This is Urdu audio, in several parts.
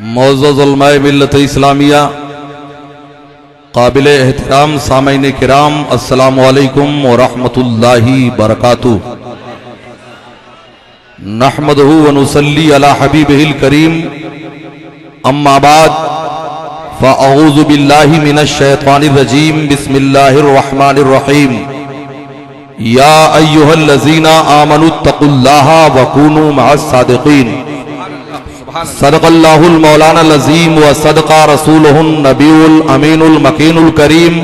معزز علماء ملت اسلامیہ، قابل احترام سامعین کرام، السلام علیکم ورحمۃ اللہ وبرکاتہ۔ نحمدہ ونصلی علی حبیبہ الکریم، اما بعد فاعوذ باللہ من الشیطان الرجیم، بسم اللہ الرحمن الرحیم۔ یا ایہا الذین آمنوا اتقوا اللہ وکونوا مع الصادقین۔ صدق اللہ المولانا العظیم وصدق رسولہ النبی الامین المکین الکریم،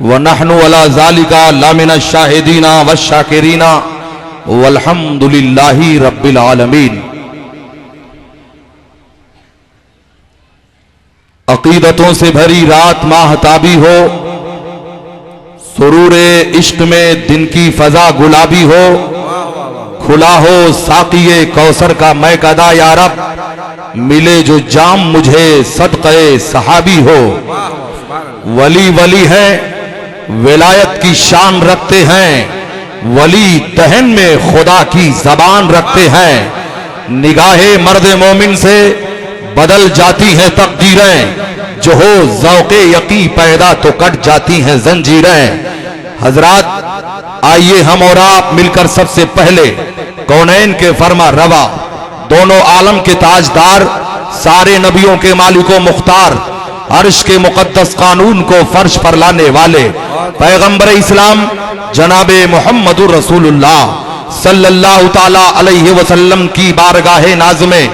ونحن علی ذالک لمن الشاہدین والشاکرین والحمد للہ رب العالمین۔ عقیدتوں سے بھری رات ماہتابی ہو، سرور عشق میں دن کی فضا گلابی ہو، کھلا ہو ساقی کوثر کا میکدہ یا رب، ملے جو جام مجھے صدقہ صحابی ہو۔ ولی ولی ہے، ولایت کی شان رکھتے ہیں، ولی دہن میں خدا کی زبان رکھتے ہیں۔ نگاہ مرد مومن سے بدل جاتی ہیں تقدیریں، جو ہو ذوق یقین پیدا تو کٹ جاتی ہیں زنجیریں۔ حضرات، آئیے ہم اور آپ مل کر سب سے پہلے کونین کے فرما روا، دونوں عالم کے تاجدار، سارے نبیوں کے مالک و مختار، عرش کے مقدس قانون کو فرش پر لانے والے پیغمبر اسلام جناب محمد رسول اللہ صلی اللہ تعالی علیہ وسلم کی بارگاہ ناز میں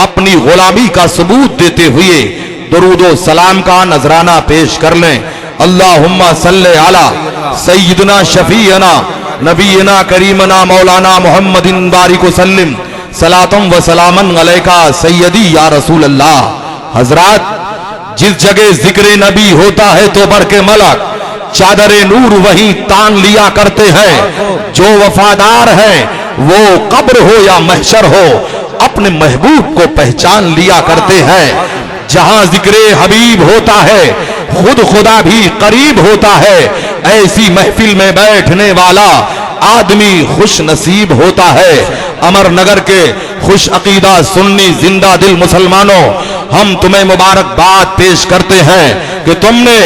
اپنی غلامی کا ثبوت دیتے ہوئے درود و سلام کا نذرانہ پیش کر لیں۔ اللہم صلی علی سیدنا شفیعنا نبینا کریمنا مولانا محمد بارک وسلم، صلاۃ و سلام علیکہ سیدی یا رسول اللہ۔ حضرات، جس جگہ ذکر نبی ہوتا ہے تو برق ملک چادر نور وہیں تان لیا کرتے ہیں۔ جو وفادار ہیں وہ قبر ہو یا محشر ہو، اپنے محبوب کو پہچان لیا کرتے ہیں۔ جہاں ذکر حبیب ہوتا ہے خود خدا بھی قریب ہوتا ہے۔ ایسی محفل میں بیٹھنے والا آدمی خوش نصیب ہوتا ہے۔ امر نگر کے خوش عقیدہ سنی زندہ دل مسلمانوں، ہم تمہیں مبارکباد پیش کرتے ہیں کہ تم نے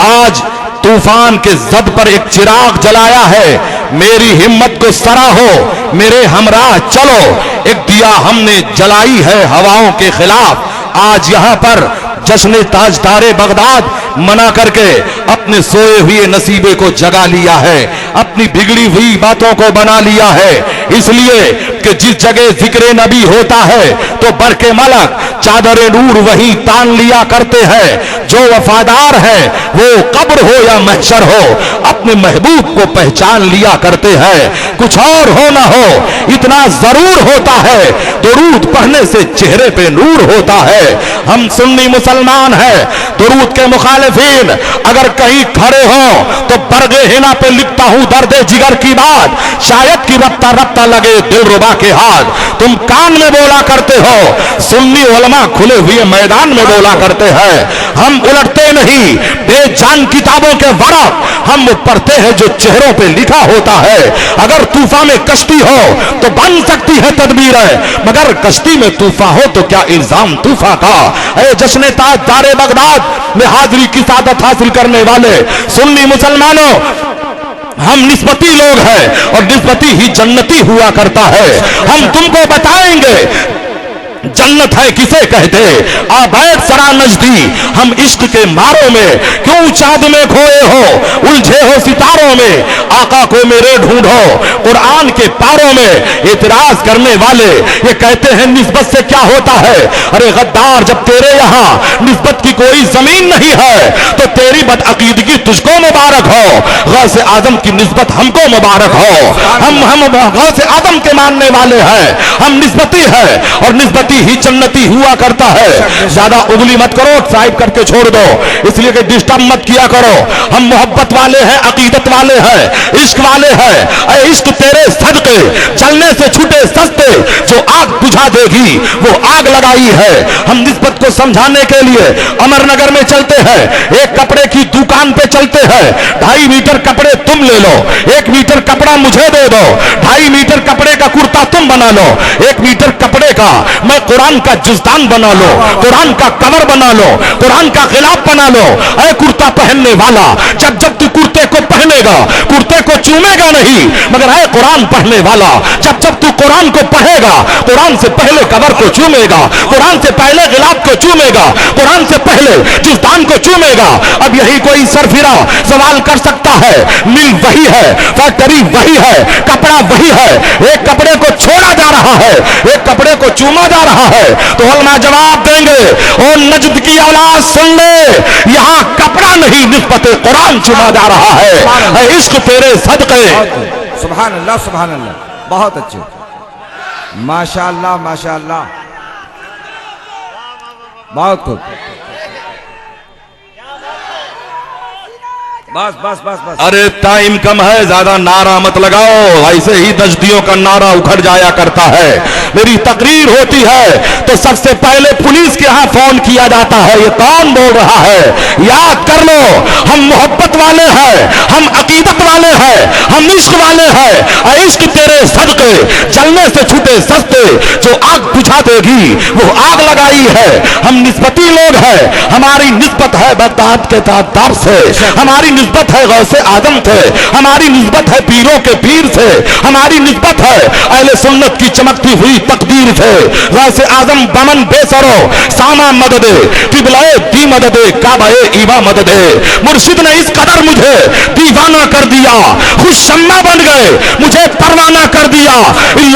آج طوفان کے زد پر ایک چراغ جلایا ہے۔ میری ہمت کو سراہو، میرے ہمراہ چلو، ایک دیا ہم نے جلائی ہے ہواؤں کے خلاف۔ آج یہاں پر جشن تاجدار بغداد منا کر کے اپنے سوئے ہوئے نصیبے کو جگا لیا ہے، اپنی بگڑی ہوئی باتوں کو بنا لیا ہے۔ اس لیے کہ جس جگہ ذکر نبی ہوتا ہے تو برق ملک چادر نور وہی تان لیا کرتے ہیں۔ جو وفادار ہے وہ قبر ہو یا محشر ہو، اپنے محبوب کو پہچان لیا کرتے ہیں۔ کچھ اور ہو نہ ہو، اتنا ضرور ہوتا ہے، درود پڑھنے سے چہرے پہ نور ہوتا ہے۔ ہم سنی مسلمان ہیں، درود کے مخالفین اگر کہیں کھڑے ہوں تو برگ ہنا پہ لکھتا ہوں درد جگر کی بات، شاید کی رفتہ رفتہ لگے دل ربا کے ہاتھ۔ تم کان میں بولا کرتے ہو، سنی علماء کھلے ہوئے میدان میں بولا کرتے ہیں۔ ہم الٹتے نہیں، بے جان کتابوں کے ورق ہم پڑھتے ہیں جو چہروں پہ لکھا ہوتا ہے۔ اگر طوفان میں کشتی ہو تو بن سکتی ہے تدبیریں، مگر کشتی میں طوفان ہو تو کیا الزام طوفان کا۔ اے جشن تاجدار بغداد میں حاضری کی سعادت حاصل کرنے والے سنی مسلمانوں، ہم نسبتی لوگ ہیں اور نسبتی ہی جنتی ہوا کرتا ہے۔ ہم تم کو بتائیں گے جنت ہے کسے کہتے، آ بیٹھ سرا نجدی، ہم عشق کے ماروں میں کیوں چاند میں کھوئے ہو، الجھے ہو ستاروں میں، آقا کو میرے ڈھونڈو قرآن کے پاروں میں۔ اعتراض کرنے والے یہ کہتے ہیں نسبت سے کیا ہوتا ہے۔ ارے غدار، جب تیرے یہاں نسبت کی کوئی زمین نہیں ہے تو تیری بدعقیدگی تجھ کو مبارک ہو، غوث اعظم کی نسبت ہم کو مبارک ہو۔ ہم غوث اعظم کے ماننے والے ہیں، ہم نسبتی ہیں اور نسبت ہی جنتی ہوا کرتا ہے۔ زیادہ اگلی مت کرو، سائب کر کے چھوڑ دو، اس لیے کہ ڈسٹرب مت کیا کرو۔ ہم محبت والے ہیں، عقیدت والے ہیں، عشق والے ہیں۔ اے عشق تیرے صدقے چلنے سے چھوٹے سستے، جو آگ بجھا دے گی وہ آگ لگائی ہے. ہم نسبت کو سمجھانے کے لیے امر نگر میں چلتے ہیں, ایک کپڑے کی دکان پہ چلتے ہیں. 2.5 میٹر کپڑے تم لے لو, 1 میٹر کپڑا مجھے دے دو. 2.5 میٹر کپڑے کا کرتا تم بنا لو, 1 میٹر کپڑے کا میں قرآن کا جزدان بنا لو, قرآن کا کور بنا لو, قرآن کا غلاف بنا لو. اے کرتا پہننے والا, جب تو کرتے کو پہنے گا کرتے کو چومے گا نہیں, مگر اے قرآن پڑھنے والا, جب تو قرآن کو پڑھے گا قرآن سے پہلے کور کو چومے گا, قرآن سے پہلے غلاف کو چومے گا, قرآن سے پہلے جزدان کو چومے گا. اب یہی کوئی سرفرا سوال کر سکتا ہے, مل وہی ہے, فیکٹری وہی ہے, کپڑا وہی ہے, ایک کپڑے کو چھوڑا جا رہا ہے, ایک کپڑے کو چوما جا رہا ہے. تو علماء جواب دیں گے, او نجد کی اولاد سن لے, یہاں کپڑا نہیں نسبت قرآن چوما جا رہا ہے. اے عشق تیرے صدقے. سبحان اللہ سبحان اللہ, بہت اچھے, ماشاء اللہ ماشاء اللہ, بہت خوب. بس بس بس بس. ارے ٹائم کم ہے, زیادہ نعرہ مت لگاؤ, ایسے ہی نجدیوں کا نعرہ اکھڑ جایا کرتا ہے. میری تقریر ہوتی ہے تو سب سے پہلے پولیس کے ہاں فون کیا جاتا ہے, یہ کون بول رہا ہے. یاد کر لو, ہم محبت والے ہیں, ہم عقیدت والے ہیں, ہم عشق والے ہیں. عشق تیرے صدقے, جلنے سے چھوٹے سستے, جو آگ بجھا دے گی وہ آگ لگائی ہے. ہم نسبتی لوگ ہیں, ہماری نسبت ہے بغداد کے تاجدار سے, ہماری نسبت ہے غوث اعظم سے, ہماری نسبت ہے پیروں کے پیر سے, ہماری نسبت ہے اہل سنت کی چمکتی ہوئی تقدیر سے. غوث اعظم بمن بے سرو ساما مددے, قبلہ دی مددے, کعبہ ایوا مددے. مرشد نے اس قدر مجھے دیوانہ کر دیا, خوش شمع بن گئے, مجھے پروانہ کر دیا.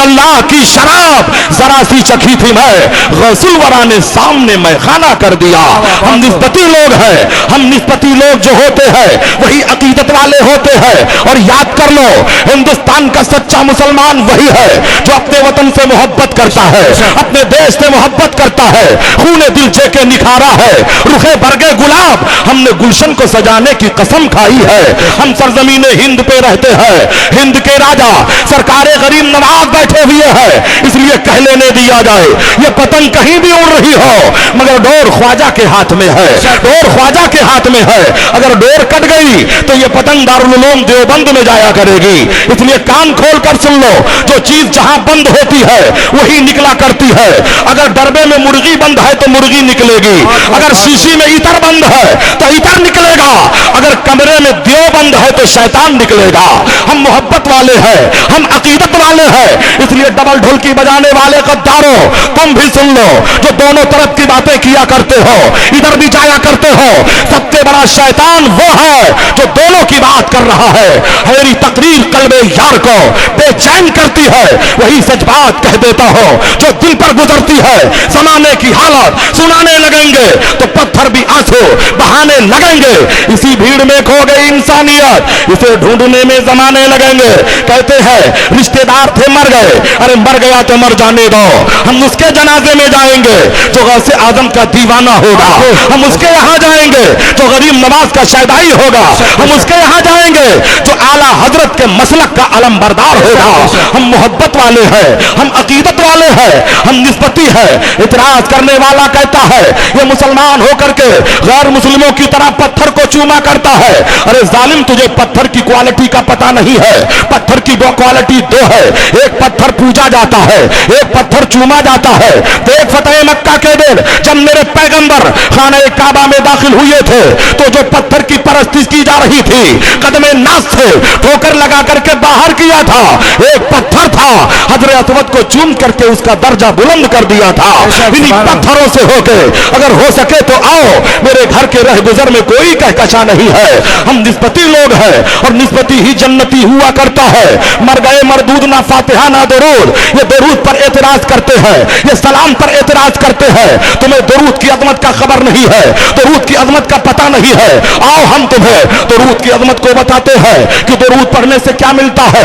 اللہ کی شراب ذرا سی چکھی تھی میں, غوث الورا نے سامنے میں خانہ کر دیا. ہم نسبتی لوگ ہیں, ہم نسبتی لوگ جو ہوتے ہیں وہی عقیدت والے ہوتے ہیں. اور یاد کر لو, ہندوستان کا سچا مسلمان وہی ہے جو اپنے وطن سے محبت کرتا ہے, اپنے دیش سے محبت کرتا ہے, خون دل جے کے نکھارا ہے, رخے برگے گلاب ہم نے گلشن کو سجانے کی قسم کھائی ہے. ہم سرزمین ہند پہ رہتے ہیں, ہند کے راجا سرکار غریب نواز بیٹھے ہوئے ہیں, اس لیے کہہ لینے دیا جائے یہ پتنگ کہیں بھی اڑ رہی ہو مگر ڈور خواجہ کے ہاتھ میں ہے, ڈور خواجہ کے ہاتھ میں ہے. اگر ڈور کٹ گئی تو یہ پتنگ دارالعلوم دیوبند میں جایا کرے گی. اس لیے کان کھول کر سن لو, جو چیز جہاں بند ہوتی ہے وہی نکلا کرتی ہے. اگر ڈربے میں مرغی بند ہے تو مرغی نکلے گی, اگر شیشی میں عطر بند ہے تو عطر نکلے گا, اگر کمرے میں دیو بند ہے تو شیطان نکلے گا. ہم محبت والے ہیں, ہم عقیدت والے ہیں, اس لیے ڈبل ڈھولکی بجانے والے غداروں تم بھی سن لو, جو دونوں طرف کی باتیں کیا کرتے ہو, ادھر بھی جایا کرتے ہو, سب سے بڑا شیطان وہ ہے جو دونوں کی بات کر رہا ہے. میری تقریر قلب یار کو بے چین کرتی ہے, وہی سچ بات کہہ دیتا ہو جو دل پر گزرتی ہے. زمانے کی حالت سنانے لگیں گے تو پتھر بھی آنسو بہانے لگیں گے. اسی بھیڑ میں کھو گئی انسانیت, اسے ڈھونڈنے میں زمانے لگیں گے. کہتے ہیں رشتے دار تھے مر گئے, ارے مر گیا تو مر جانے دو, ہم اس کے جنازے میں جائیں گے جو غوث اعظم کا دیوانہ ہوگا, ہم اس کے یہاں جائیں گے جو غریب نواز کا شیدائی ہوگا, ہم اس کے یہاں جائیں گے جو اعلیٰ حضرت کے مسلک کا علم بردار ہوگا. ہم محبت والے ہیں, ہم عقیدت والے ہیں, ہم نسبتی ہیں. اعتراض کرنے والا کہتا ہے یہ مسلمان ہو کر کے غیر مسلموں کی طرح پتھر کو چوما کرتا ہے. ارے ظالم, تجھے پتھر کی کوالٹی کا پتہ نہیں ہے. پتھر کی دو کوالٹی دو ہے, ایک پتھر پوجا جاتا ہے, ایک پتھر چوما جاتا ہے. دیکھ فتح مکہ کے دن جب میرے پیغمبر خانہ کعبہ میں داخل ہوئے تھے تو جو پتھر کی پرستش کی جا رہی تھی قدم ناز سے ٹھوکر لگا کر کے باہر کیا تھا, ایک پتھر تھا, حضرت اسود کو چوم کر کے اس کا درجہ بلند کر دیا تھا. انہی پتھروں سے ہو کے اگر ہو سکے تو آؤ, میرے گھر کے رہ گزر میں کوئی کہکشا نہیں ہے. ہم نسبتی لوگ ہیں اور نسبتی ہی جنتی ہوا کرتا ہے. مر گئے مردود نہ فاتحہ نہ درود, یہ درود پر اعتراض کرتے ہیں, یہ سلام پر اعتراض کرتے ہیں. تمہیں درود کی عظمت کا خبر نہیں ہے, درود کی عظمت کا پتہ نہیں ہے. آؤ ہم تمہیں درود کی عظمت کو بتاتے ہیں کہ درود پڑھنے سے کیا ملتا ہے,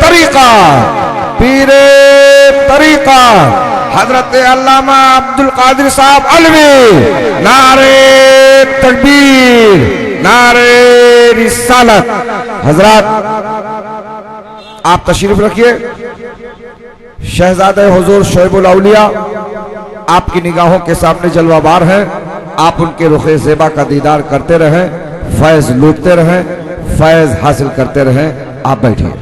طریقہ حضرت علامہ عبد القادر صاحب علوی، نعرہ تکبیر، نعرہ رسالت۔ حضرات آپ تشریف رکھیے۔ شہزادہ حضور شعیب الاولیاء آپ کی نگاہوں کے سامنے جلوہ بار ہیں، آپ ان کے رخ زیبا کا دیدار کرتے رہیں، فیض لوٹتے رہیں، فیض حاصل کرتے رہیں۔ آپ بیٹھیے۔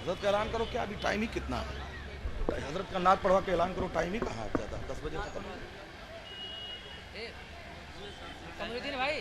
حضرت کا اعلان کرو، کیا ابھی ٹائم ہی کتنا ہے؟ حضرت کا نعت پڑھوا کے اعلان کرو، ٹائم ہی کہاں ہے زیادہ، 10 بجے ختم ہو۔ کمرودین بھائی